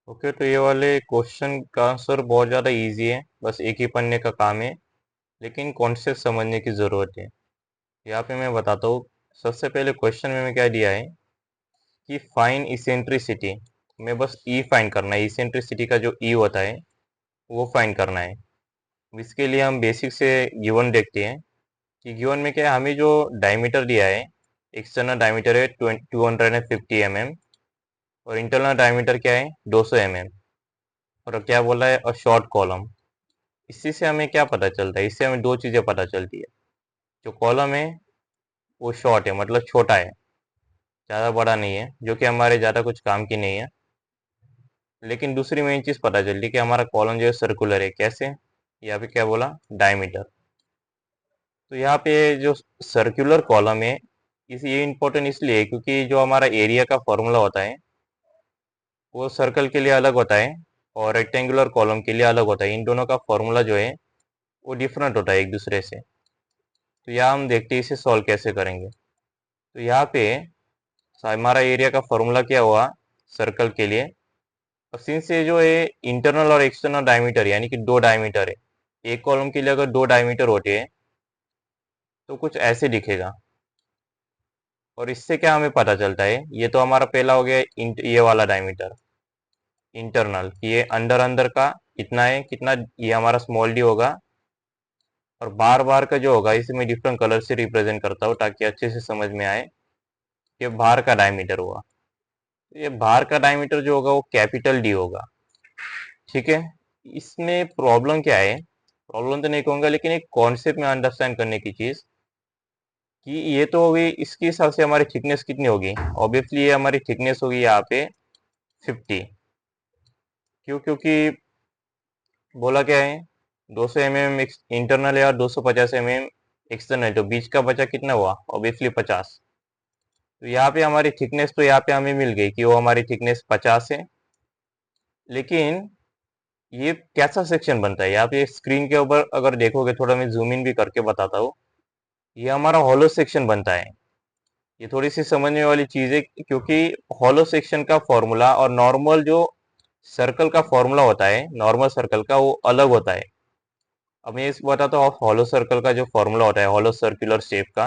Okay, तो ये वाले क्वेश्चन का आंसर बहुत ज़्यादा इजी है, बस एक ही पन्ने का काम है। लेकिन कॉन्सेप्ट समझने की ज़रूरत है। यहाँ पे मैं बताता हूँ। सबसे पहले क्वेश्चन में क्या दिया है कि फाइन इसेंट्रिसिटी। मैं बस ई फाइन करना है, इसेंट्रिसिटी का जो ई होता है वो फाइन करना है। इसके लिए हम बेसिक से गिवन देखते हैं कि गिवन में क्या है, हमें जो डायमीटर दिया है, एक्सटर्नल डायमीटर है 250 mm और इंटरनल डायमीटर क्या है 200 mm। और क्या बोला है, अ शॉर्ट कॉलम। इसी से हमें क्या पता चलता है, इससे हमें दो चीज़ें पता चलती है। जो कॉलम है वो शॉर्ट है, मतलब छोटा है, ज़्यादा बड़ा नहीं है, जो कि हमारे ज़्यादा कुछ काम की नहीं है। लेकिन दूसरी मेन चीज़ पता चलती है कि हमारा कॉलम जो है सर्कुलर है। कैसे? यहाँ पे क्या बोला, डायमीटर। तो यहाँ पे जो सर्कुलर कॉलम है, इस ये इम्पोर्टेंट इसलिए है क्योंकि जो हमारा एरिया का फॉर्मूला होता है वो सर्कल के लिए अलग होता है और रेक्टेंगुलर कॉलम के लिए अलग होता है। इन दोनों का फॉर्मूला जो है वो डिफरेंट होता है एक दूसरे से। तो यहाँ हम देखते हैं इसे सॉल्व कैसे करेंगे। तो यहाँ पे हमारा एरिया का फॉर्मूला क्या हुआ सर्कल के लिए। और सिंस ये जो है इंटरनल और एक्सटर्नल डायमीटर यानी कि दो डायमीटर है, एक कॉलम के लिए अगर दो डायमीटर होते हैं तो कुछ ऐसे दिखेगा। और इससे क्या हमें पता चलता है, ये तो हमारा पहला हो गया ये वाला डायमीटर इंटरनल, कि ये अंदर अंदर का कितना है, कितना, ये हमारा स्मॉल डी होगा। और बार बार का जो होगा इसे मैं डिफरेंट कलर से रिप्रेजेंट करता हूँ ताकि अच्छे से समझ में आए। ये बाहर का डायमीटर हुआ, तो ये बाहर का डायमीटर जो होगा वो कैपिटल डी होगा। ठीक है। इसमें प्रॉब्लम क्या है, प्रॉब्लम तो नहीं कहूंगा लेकिन एक कॉन्सेप्ट में अंडरस्टैंड करने की चीज, कि ये तो होगी, इसके हिसाब से हमारी थिकनेस कितनी होगी। ऑब्वियसली ये हमारी थिकनेस होगी यहाँ पे 50। क्यों? क्योंकि बोला क्या है, 200 mm इंटरनल है और 250 mm एक्सटर्नल, तो बीच का बचा कितना हुआ, ऑब्वियसली 50। तो यहाँ पे हमारी थिकनेस तो यहाँ पे हमें मिल गई कि वो हमारी थिकनेस 50 है। लेकिन ये कैसा सेक्शन बनता है, यहाँ पे स्क्रीन के ऊपर अगर देखोगे, थोड़ा मैं जूम इन भी करके बताता हूँ। ये हमारा हॉलो सेक्शन बनता है। ये थोड़ी सी समझने वाली चीज है क्योंकि हॉलो सेक्शन का फॉर्मूला और नॉर्मल जो सर्कल का फॉर्मूला होता है, नॉर्मल सर्कल का, वो अलग होता है। अब मैं इस बताता हूँ, हॉलो सर्कल का जो फॉर्मूला होता है, हॉलो सर्कुलर शेप का,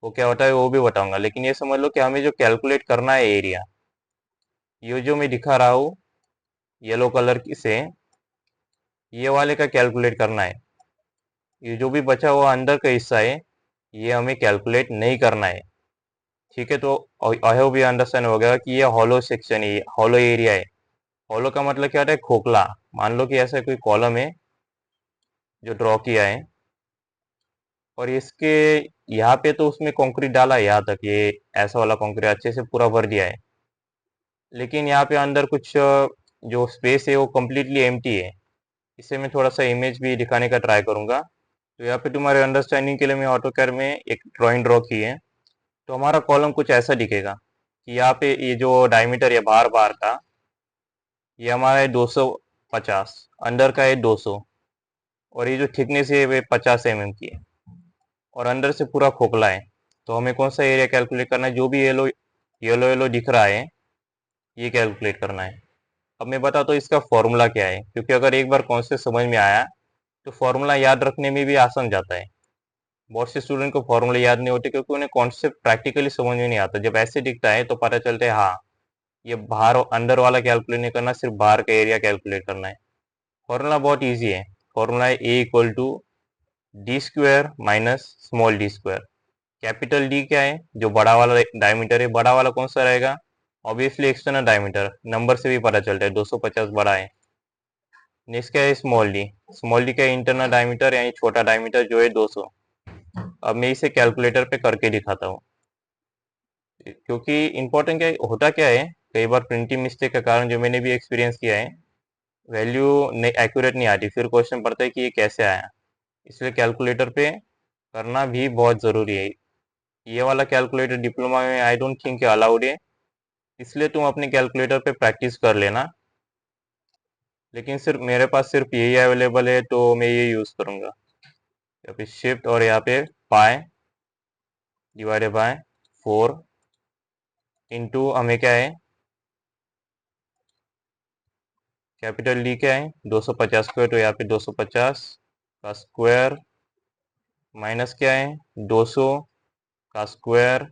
वो क्या होता है वो भी बताऊंगा। लेकिन ये समझ लो कि हमें जो कैलकुलेट करना है एरिया, ये जो मैं दिखा रहा हूँ येलो कलर से, ये वाले का कैलकुलेट करना है। ये जो भी बचा हुआ अंदर का हिस्सा है, ये हमें कैलकुलेट नहीं करना है। ठीक है। तो आई होप ये अंडरस्टैंड हो गया कि ये हॉलो सेक्शन है, हॉलो एरिया है। हॉलो का मतलब क्या होता है, खोखला। मान लो कि ऐसा कोई कॉलम है जो ड्रॉ किया है, और इसके यहाँ पे तो उसमें कंक्रीट डाला है, यहाँ तक ये ऐसा वाला कंक्रीट अच्छे से पूरा भर दिया है। लेकिन यहाँ पे अंदर कुछ जो स्पेस है वो कम्प्लीटली एम्प्टी है। इसे मैं थोड़ा सा इमेज भी दिखाने का ट्राई करूंगा। तो यहाँ पे तुम्हारे अंडरस्टैंडिंग के लिए मैं ऑटोकैड में एक ड्राइंग ड्रॉ की है। तो हमारा कॉलम कुछ ऐसा दिखेगा कि यहाँ पे ये जो डायमीटर है बार बार का, ये हमारा है 250, अंदर का है 200, और ये जो थिकनेस है वे 50 mm की है, और अंदर से पूरा खोखला है। तो हमें कौन सा एरिया कैलकुलेट करना है, जो भी येलो येलो येलो दिख रहा है ये कैलकुलेट करना है। अब मैं बताता हूँ इसका फॉर्मूला क्या है, क्योंकि अगर एक बार कॉन्सेप्ट समझ में आया तो फॉर्मूला याद रखने में भी आसान जाता है। बहुत से स्टूडेंट को फॉर्मूला याद नहीं होते क्योंकि उन्हें कॉन्सेप्ट प्रैक्टिकली समझ में नहीं आता। जब ऐसे दिखता है तो पता चलता है हाँ, ये बाहर अंदर वाला कैलकुलेट नहीं करना, सिर्फ बाहर का एरिया कैलकुलेट करना है। फॉर्मूला बहुत ईजी है। फॉर्मूला है a equal to D square minus small d square. Capital D क्या है, जो बड़ा वाला डायमीटर है, बड़ा वाला कौन सा रहेगा, ऑब्वियसली एक्सटर्नल डायमीटर, नंबर से भी पता चलता है 250 बड़ा है। नेक्स्ट क्या है, स्मॉल डी। स्मॉल डी का इंटरनल डायमीटर यानी छोटा डायमीटर जो है 200। अब मैं इसे कैलकुलेटर पे करके दिखाता हूँ, क्योंकि इंपॉर्टेंट क्या होता क्या है, कई बार प्रिंटिंग मिस्टेक के कारण, जो मैंने भी एक्सपीरियंस किया है, वैल्यू एक्यूरेट नहीं आती, फिर क्वेश्चन पड़ता है कि ये कैसे आया। इसलिए कैलकुलेटर पे करना भी बहुत ज़रूरी है। ये वाला कैलकुलेटर डिप्लोमा में आई डोंट थिंक अलाउड है, इसलिए तुम अपने कैलकुलेटर पे प्रैक्टिस कर लेना। लेकिन सिर्फ मेरे पास सिर्फ यही अवेलेबल है तो मैं ये यूज़ करूँगा। यहाँ पे शिफ्ट और यहाँ पे पाई डिवाइडेड बाय 4 इंटू हमें क्या है कैपिटल डी क्या है 250 स्क्वायर, तो यहाँ पे 250 का स्क्वायर माइनस क्या है 200 का स्क्वायर,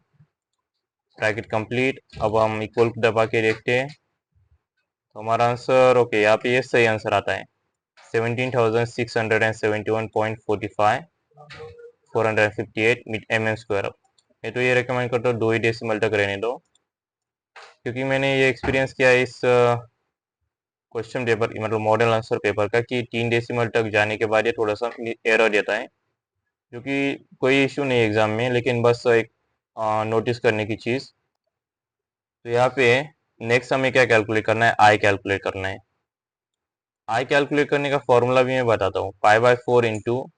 ब्रैकेट कंप्लीट। अब हम इक्वल दबा के देखते हैं तो हमारा आंसर ओके, यहाँ पे ये सही आंसर आता है 17,671.45 458 mm स्क्वायर। मैं तो ये रिकमेंड करता हूँ 2 ही डेसिमल तक रहने दो, क्योंकि मैंने ये एक्सपीरियंस किया है इस क्वेश्चन पेपर मतलब मॉडल आंसर पेपर का कि 3 डेसिमल तक जाने के बाद ये थोड़ा सा एरर देता है, जो कि कोई इशू नहीं है एग्जाम में, लेकिन बस एक नोटिस करने की चीज़। तो यहाँ पे नेक्स्ट हमें क्या कैलकुलेट करना है, आई कैलकुलेट करना है। आई कैलकुलेट करने का फॉर्मूला भी मैं बताता हूँ, π/4 इंटू,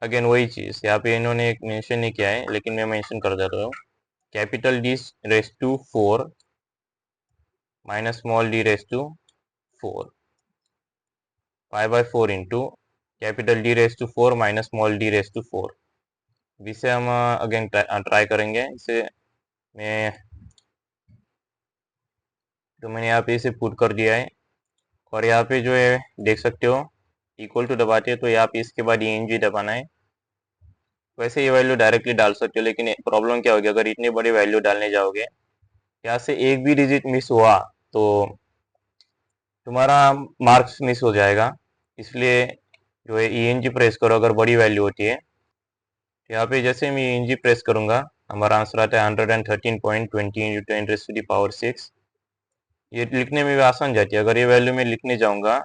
अगेन वही चीज़ यहाँ पे इन्होंने एक मेंशन नहीं किया है लेकिन मैं मेंशन कर देता हूँ, capital D raise to 4 minus small d raise to 4, π/4 into capital D raise to 4 minus small d raise to 4। इसे हम अगेन ट्राई करेंगे। इसे मैं तो मैंने यहाँ पे इसे पुट कर दिया है, और यहाँ पे जो है देख सकते हो इक्वल टू दबाते हैं तो यहाँ पे इसके बाद ENG दबाना है। वैसे ये वैल्यू डायरेक्टली डाल सकते हो, लेकिन प्रॉब्लम क्या होगी अगर इतनी बड़ी वैल्यू डालने जाओगे, यहाँ से एक भी डिजिट मिस हुआ तो तुम्हारा मार्क्स मिस हो जाएगा। इसलिए जो है ENG प्रेस करो अगर बड़ी वैल्यू होती है। यहाँ पे जैसे मैं ENG प्रेस करूंगा हमारा आंसर आता है 113.20 इंटू 10⁻⁶। ये लिखने में भी आसान जाती है। अगर ये वैल्यू मैं लिखने जाऊंगा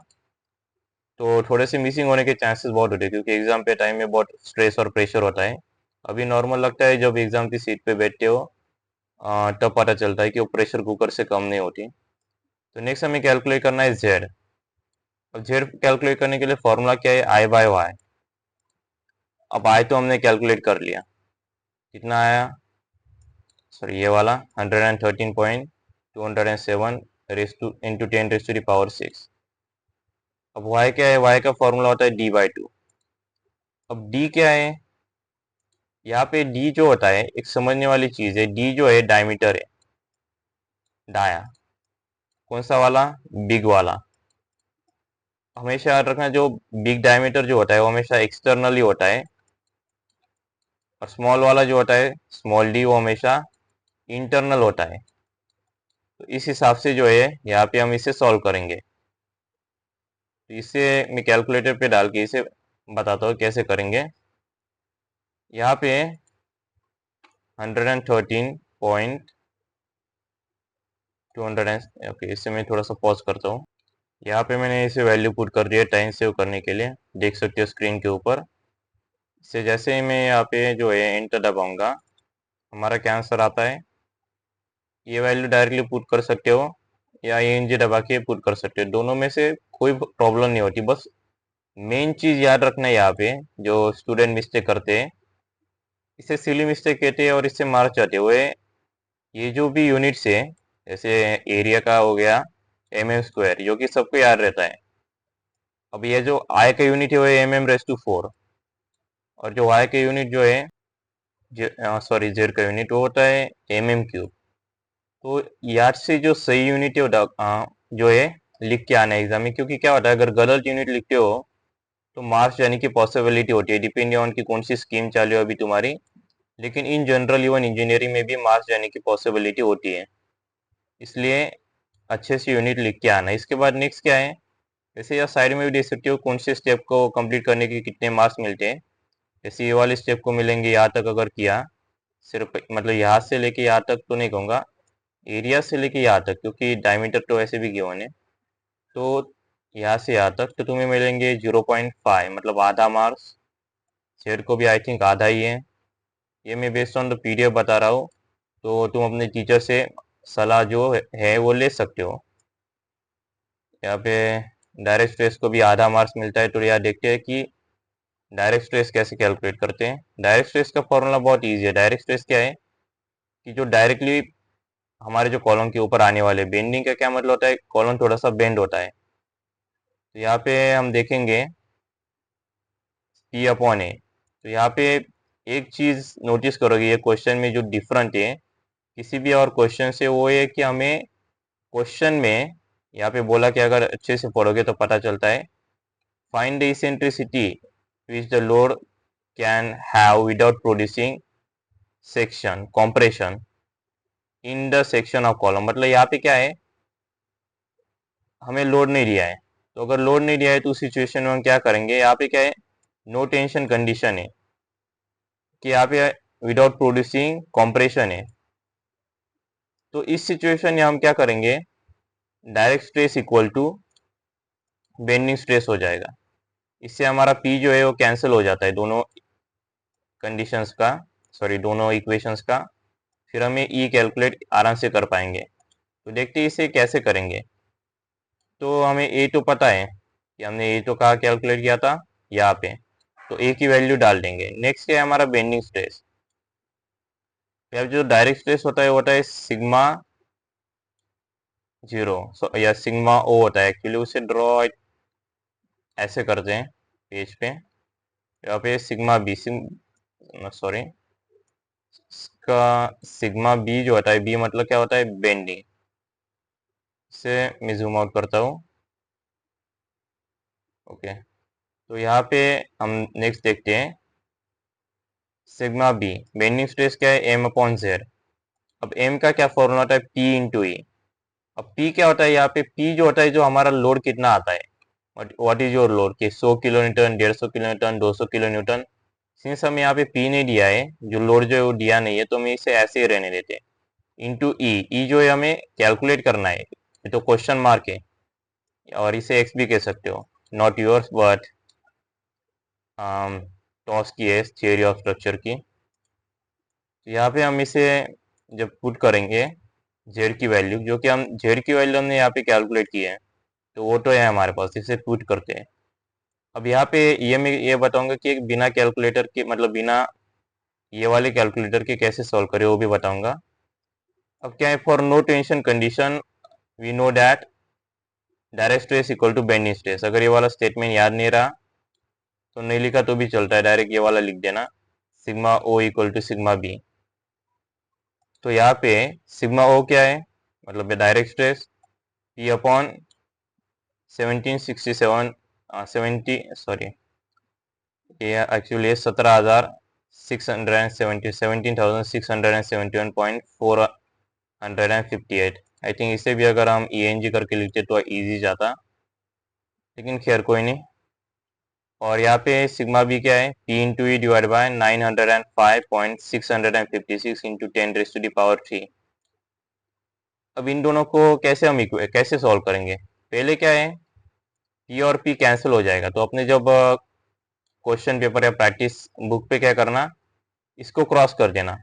तो थोड़े से मिसिंग होने के चांसेस बहुत होते हैं, क्योंकि एग्जाम पे टाइम में बहुत स्ट्रेस और प्रेशर होता है। अभी नॉर्मल लगता है, जब एग्जाम की सीट पे बैठते हो तब पता चलता है कि वो प्रेशर कुकर से कम नहीं होती। तो नेक्स्ट हमें कैलकुलेट करना है जेड। अब जेड कैलकुलेट करने के लिए फॉर्मूला क्या है, I/Y। अब आई तो हमने कैलकुलेट कर लिया, कितना आया, सॉरी ये वाला 113.207 रेस टू इंटू 10⁻⁶। अब y क्या है, y का फॉर्मूला होता है D/2। अब d क्या है, यहाँ पे d जो होता है एक समझने वाली चीज है, d जो है डायमीटर है, डाया कौन सा वाला, बिग वाला। हमेशा याद रखना जो बिग डायमीटर जो होता है वो हमेशा एक्सटर्नली होता है, और स्मॉल वाला जो होता है स्मॉल डी वो हमेशा इंटरनल होता है। तो इस हिसाब से जो है यहाँ पे हम इसे सॉल्व करेंगे। तो इसे मैं कैलकुलेटर पे डाल के इसे बताता हूँ कैसे करेंगे। यहाँ पे 113.200, ओके इसे मैं थोड़ा सा पॉज करता हूँ। यहाँ पे मैंने इसे वैल्यू पुट कर दिया टाइम सेव करने के लिए, देख सकते हो स्क्रीन के ऊपर। इसे जैसे ही मैं यहाँ पे जो है एंटर दबाऊंगा हमारा क्या आंसर आता है, ये वैल्यू डायरेक्टली पुट कर सकते हो या ENG दबा के पुट कर सकते हो, दोनों में से कोई प्रॉब्लम नहीं होती। बस मेन चीज याद रखना है यहाँ पे जो स्टूडेंट मिस्टेक करते हैं, इसे सिली मिस्टेक कहते हैं और इससे मार्क जाते हुए, ये जो भी यूनिट्स है जैसे एरिया का हो गया mm², जो कि सबको याद रहता है। अब ये जो I का यूनिट है वो mm⁻⁴, और जो Y का यूनिट जो है सॉरी Z का यूनिट वो होता है mm³। तो याद से जो सही यूनिट है जो है लिख के आना है एग्जाम में, क्योंकि क्या होता है अगर गलत यूनिट लिखते हो तो मार्क्स जाने की पॉसिबिलिटी होती है, डिपेंडिंग ऑन की कौन सी स्कीम चालू है अभी तुम्हारी। लेकिन इन जनरल इवन इंजीनियरिंग में भी मार्क्स जाने की पॉसिबिलिटी होती है, इसलिए अच्छे से यूनिट लिख के आना। इसके बाद नेक्स्ट क्या है, जैसे या साइड में भी देख सकते हो कौन से स्टेप को कंप्लीट करने के कितने मार्क्स मिलते हैं। जैसे ये वाले स्टेप को मिलेंगे यहाँ तक अगर किया, सिर्फ मतलब यहाँ से लेके यहाँ तक तो नहीं कहूँगा, एरिया से लेके यहाँ तक, क्योंकि डायमीटर तो वैसे भी गिवन है। तो यहाँ से यहाँ तक तो तुम्हें मिलेंगे 0.5, मतलब आधा मार्क्स। जेड को भी आई थिंक आधा ही है, ये मैं बेस्ड ऑन द PDF बता रहा हूँ, तो तुम अपने टीचर से सलाह जो है वो ले सकते हो। यहाँ पे डायरेक्ट स्ट्रेस को भी आधा मार्क्स मिलता है, तो यहाँ देखते हैं कि डायरेक्ट स्ट्रेस कैसे कैलकुलेट करते हैं। डायरेक्ट स्ट्रेस का फॉर्मूला बहुत ईजी है। डायरेक्ट स्ट्रेस क्या है कि जो डायरेक्टली हमारे जो कॉलम के ऊपर आने वाले, बेंडिंग का क्या मतलब होता है, कॉलम थोड़ा सा बेंड होता है। तो यहाँ पे हम देखेंगे P/A। तो यहाँ पे एक चीज नोटिस करोगे ये क्वेश्चन में जो डिफरेंट है किसी भी और क्वेश्चन से, वो है कि हमें क्वेश्चन में यहाँ पे बोला कि अगर अच्छे से पढ़ोगे तो पता चलता है, find the eccentricity which the load can have without producing section compression in the section of column. मतलब यहाँ पे क्या है, हमें लोड नहीं दिया है, तो अगर लोड नहीं दिया है तो उस सिचुएशन में हम क्या करेंगे, यहाँ पे क्या है, नो टेंशन कंडीशन है कि यहाँ पे विदाउट प्रोड्यूसिंग कॉम्प्रेशन है। तो इस सिचुएशन में हम क्या करेंगे, direct stress equal to bending stress हो जाएगा। इससे हमारा पी जो है वो कैंसिल हो जाता है दोनों कंडीशंस का, सॉरी दोनों इक्वेशंस का। फिर हमें ई कैलकुलेट आराम से कर पाएंगे। तो देखते हैं इसे कैसे करेंगे। तो हमें ए तो पता है कि हमने ए तो कहाँ कैलकुलेट किया था, यहाँ पे, तो ए की वैल्यू डाल देंगे। नेक्स्ट है हमारा बेंडिंग स्ट्रेस। अब जो डायरेक्ट स्ट्रेस होता है सिग्मा जीरो या सिग्मा ओ होता है एक्चुअली। उसे ड्रॉ ऐसे करते हैं पेज पे, यहाँ पे सिग्मा बी सॉरी, इसका सिग्मा बी जो होता है, बी मतलब क्या होता है, बेंडिंग। इसे मैं जूम आउट करता हूँ। ओके, तो यहाँ पे हम नेक्स्ट देखते हैं सिग्मा बी, बेंडिंग स्ट्रेस क्या है, एम अपॉन जेड। अब एम का क्या फॉर्मूला होता है, पी इंटू ई। अब पी क्या होता है, यहाँ पे पी जो होता है, जो हमारा लोड कितना आता है, व्हाट इज योर लोड, कि 100 kilo Newton, 150 kilo Newton, 200 kilo Newton. Since हमें यहाँ पे पी नहीं दिया है, जो लोड जो है वो दिया नहीं है, तो हम इसे ऐसे ही रहने देते हैं। इंटू ई, ई जो है हमें कैलकुलेट करना है, ये तो क्वेश्चन मार्क है, और इसे एक्स भी कह सकते हो, नॉट योर्स बट टॉस की है, थियरी ऑफ स्ट्रक्चर की। तो यहाँ पे हम इसे जब पुट करेंगे जेड की वैल्यू, जो कि हम जेड की वैल्यू हमने यहाँ पे कैलकुलेट की है, तो वो तो है हमारे पास, इसे पुट करते हैं। अब यहाँ पे ये मैं ये बताऊंगा कि बिना कैलकुलेटर के, मतलब बिना ये वाले कैलकुलेटर के कैसे सॉल्व करें, वो भी बताऊंगा। अब क्या है, for no tension condition we know that direct stress equal to bending stress. अगर ये वाला स्टेटमेंट याद नहीं रहा तो नहीं लिखा तो भी चलता है, डायरेक्ट ये वाला लिख देना, sigma O equal to sigma B. तो यहाँ पे सिग्मा ओ क्या है, मतलब direct stress, P upon 1767 70 sorry, ये एक्चुअली 17,670 17,671.458। आई थिंक इसे भी अगर हम ENG करके लिखते तो इजी जाता, लेकिन खैर कोई नहीं। और यहाँ पे सिग्मा बी क्या है, P into E divide by 905.656 into 10⁻³ अब इन दोनों को कैसे हम कैसे सॉल्व करेंगे, पहले क्या है, पी और पी कैंसिल हो जाएगा। तो अपने जब क्वेश्चन पेपर या प्रैक्टिस बुक पे क्या करना, इसको क्रॉस कर देना,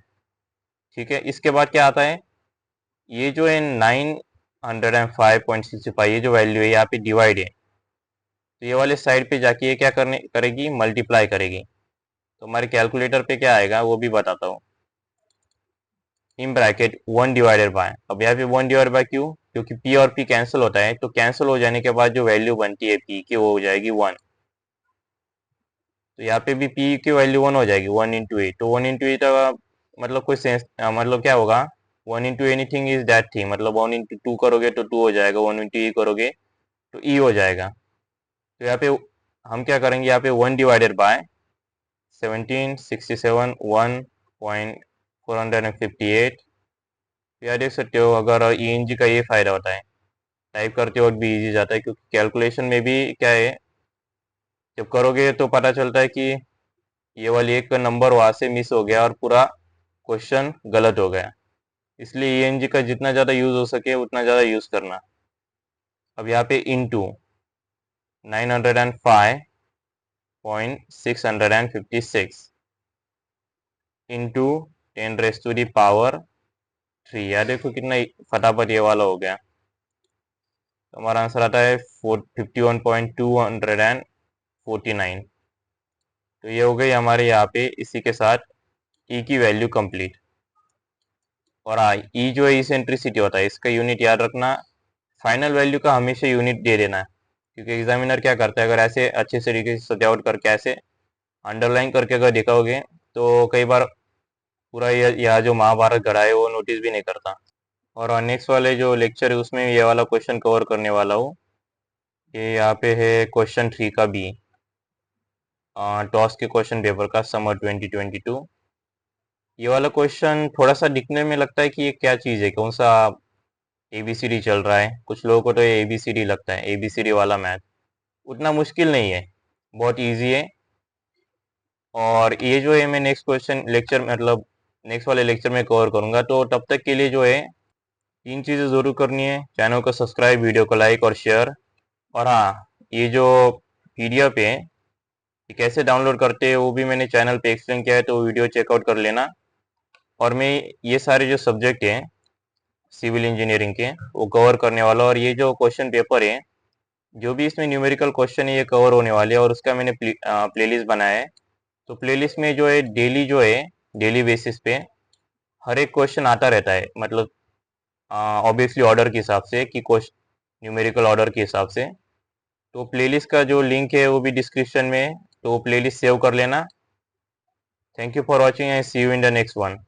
ठीक है। इसके बाद क्या आता है, ये जो है 905.65, ये जो वैल्यू है यहाँ पे डिवाइड है, तो ये वाले साइड पे जाके ये क्या करने करेगी, मल्टीप्लाई करेगी। तो हमारे कैलकुलेटर पे क्या आएगा वो भी बताता हूँ, इन ब्रैकेट 1 डिवाइडेड बाय। अब यहाँ पे 1 डिवाइड बाय क्यों, क्योंकि पी और पी कैंसिल होता है, तो कैंसिल हो जाने के बाद जो वैल्यू बनती है पी की वो हो जाएगी 1। तो यहाँ पे भी पी की वैल्यू 1 हो जाएगी, 1 इंटू ए। तो 1 इंटू ए तो मतलब कोई सेंस, मतलब क्या होगा, 1 into anything is that thing, मतलब 1 इंटू 2 करोगे तो 2 हो जाएगा, 1 इंटू ई करोगे तो ई हो जाएगा। तो यहाँ पे हम क्या करेंगे, यहाँ पे 1 डिवाइडेड बाय 1767 1.458। यह देख सकते हो, अगर ENG का ये फायदा होता है, टाइप करते वक्त भी इजी जाता है, क्योंकि कैलकुलेशन में भी क्या है, जब करोगे तो पता चलता है कि ये वाली एक नंबर वहां से मिस हो गया और पूरा क्वेश्चन गलत हो गया। इसलिए ENG का जितना ज़्यादा यूज़ हो सके उतना ज़्यादा यूज़ करना। अब यहाँ पे इंटू 905.656 इंटू 10⁻³ यार देखो कितना फटाफट ये वाला हो गया। तो हमारा आंसर आता है 51.249। तो ये हो गई हमारे यहाँ पे इसी के साथ ई की वैल्यू कंप्लीट। और ई जो है इसेंट्रिसिटी होता है, इसका यूनिट याद रखना, फाइनल वैल्यू का हमेशा यूनिट दे देना है, क्योंकि एग्जामिनर क्या करता है, अगर ऐसे अच्छे तरीके से सजावट करके ऐसे अंडरलाइन करके अगर दिखाओगे तो कई बार पूरा यह जो महाभारत गढ़ा है वो नोटिस भी नहीं करता। और नेक्स्ट वाले जो लेक्चर है उसमें ये वाला क्वेश्चन कवर करने वाला हूँ। ये यहाँ पे है क्वेश्चन 3 का बी, टॉस के क्वेश्चन पेपर का, समर 2022। ये वाला क्वेश्चन थोड़ा सा दिखने में लगता है कि ये क्या चीज़ है, कौन सा एबीसीडी चल रहा है। कुछ लोगों को तो ये एबीसीडी लगता है, एबीसीडी वाला मैथ। उतना मुश्किल नहीं है, बहुत इजी है। और ये जो है मैं नेक्स्ट क्वेश्चन लेक्चर मतलब नेक्स्ट वाले लेक्चर में कवर करूँगा। तो तब तक के लिए जो है 3 चीज़ें ज़रूर करनी है: चैनल को सब्सक्राइब, वीडियो को लाइक और शेयर। और हाँ, ये जो पीडीएफ है ये कैसे डाउनलोड करते हैं वो भी मैंने चैनल पे एक्सप्लेन किया है, तो वीडियो चेकआउट कर लेना। और मैं ये सारे जो सब्जेक्ट हैं सिविल इंजीनियरिंग के वो कवर करने वाला हूँ। और ये जो क्वेश्चन पेपर है, जो भी इसमें न्यूमेरिकल क्वेश्चन है ये कवर होने वाले हैं, और उसका मैंने प्लेलिस्ट बनाया है। तो प्लेलिस्ट में जो है डेली बेसिस पे हर एक क्वेश्चन आता रहता है, मतलब ऑब्वियसली ऑर्डर के हिसाब से, कि क्वेश्चन न्यूमेरिकल ऑर्डर के हिसाब से। तो प्लेलिस्ट का जो लिंक है वो भी डिस्क्रिप्शन में है, तो प्लेलिस्ट सेव कर लेना। Thank you for watching, I see you in the next one.